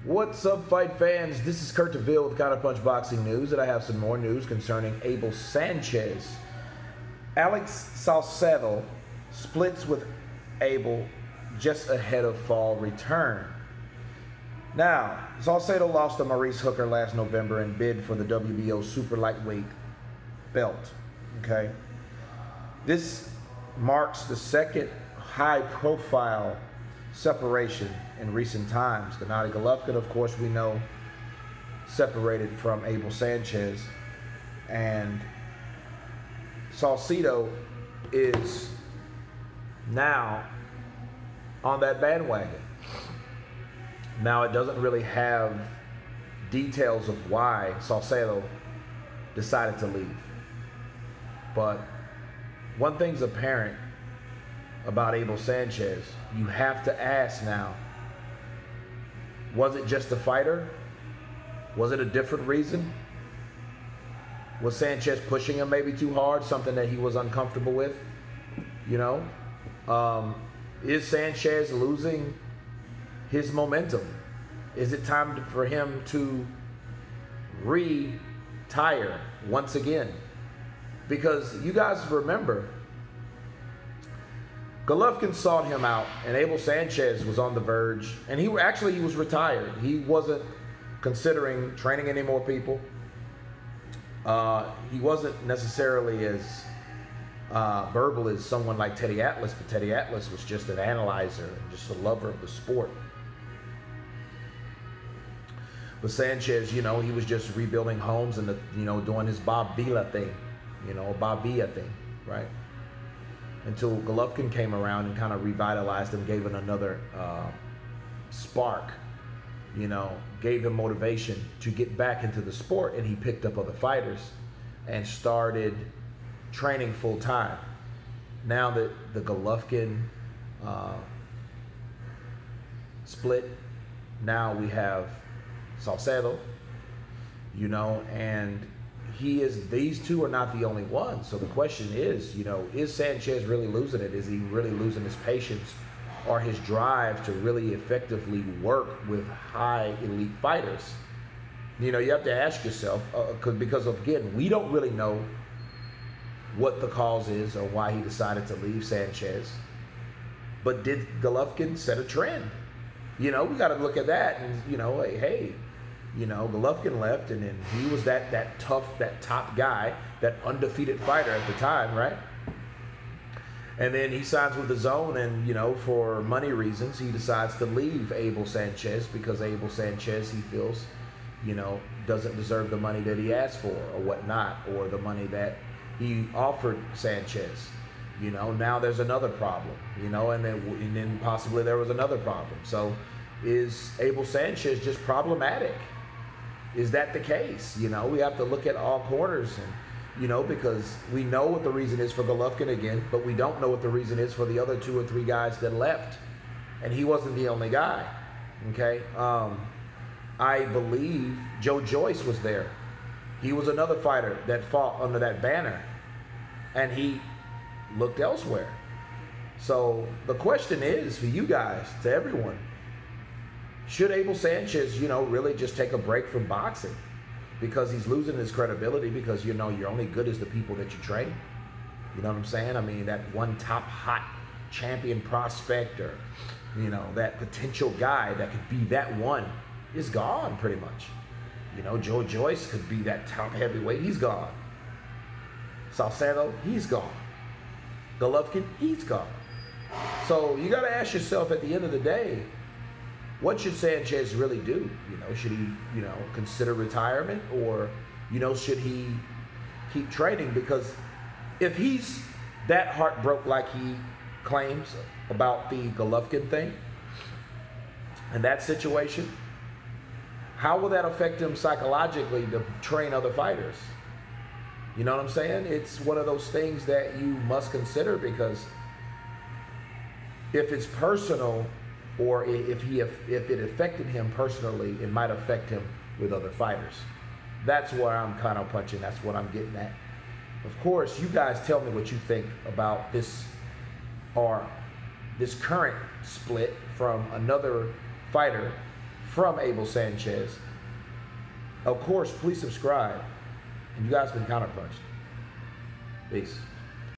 What's up, fight fans? This is Kurt DeVille with Counterpunch Boxing News, and I have some more news concerning Abel Sanchez. Alex Saucedo splits with Abel just ahead of fall return. Now, Saucedo lost to Maurice Hooker last November and bid for the WBO super lightweight belt. Okay, this marks the second high-profile separation in recent times. Gennady Golovkin, of course, we know, separated from Abel Sanchez, and Saucedo is now on that bandwagon. Now, it doesn't really have details of why Saucedo decided to leave, but one thing's apparent about Abel Sanchez. You have to ask now, was it just a fighter? Was it a different reason? Was Sanchez pushing him maybe too hard, something that he was uncomfortable with? You know, is Sanchez losing his momentum? Is it time for him to retire once again? Because you guys remember, Golovkin sought him out, and Abel Sanchez was on the verge, and he was retired. He wasn't considering training any more people. He wasn't necessarily as verbal as someone like Teddy Atlas, but Teddy Atlas was just an analyzer and just a lover of the sport. But Sanchez, you know, he was just rebuilding homes and, doing his Bob Vila thing, Bob Villa thing, right? Until Golovkin came around and kind of revitalized him, gave him another spark, gave him motivation to get back into the sport, and he picked up other fighters and started training full time. Now that the Golovkin split, now we have Saucedo, and these two are not the only ones. So the question is, is Sanchez really losing it? Is he really losing his patience or his drive to really effectively work with high elite fighters? You have to ask yourself, because again, we don't really know what the cause is or why he decided to leave Sanchez. But did Golovkin set a trend? We got to look at that and, hey, Golovkin left, and then he was that tough, that top guy, that undefeated fighter at the time, right? And then he signs with the Zone, and, for money reasons, he decides to leave Abel Sanchez because Abel Sanchez, he feels, doesn't deserve the money that he asked for or whatnot, or the money that he offered Sanchez. Now there's another problem, and then possibly there was another problem. So is Abel Sanchez just problematic? Is that the case? We have to look at all corners, and because we know what the reason is for Golovkin again, but we don't know what the reason is for the other 2 or 3 guys that left, and he wasn't the only guy. Okay, I believe Joe Joyce was there. He was another fighter that fought under that banner, and he looked elsewhere. So the question is for you guys, to everyone, should Abel Sanchez, really just take a break from boxing because he's losing his credibility, because, you're only good as the people that you train? You know what I'm saying? I mean, that one top hot champion prospect, or, that potential guy that could be that one is gone pretty much. Joe Joyce could be that top heavyweight. He's gone. Saucedo, he's gone. Golovkin, he's gone. So you got to ask yourself at the end of the day, what should Sanchez really do? Should he, consider retirement, or, should he keep training? Because if he's that heartbroken like he claims about the Golovkin thing and that situation, how will that affect him psychologically to train other fighters? You know what I'm saying? It's one of those things that you must consider, because if it's personal, or if it affected him personally, it might affect him with other fighters. That's where I'm kind of punching. That's what I'm getting at. Of course, you guys tell me what you think about this, or this current split from another fighter from Abel Sanchez. Of course, please subscribe. And you guys have been Counterpunched. Peace.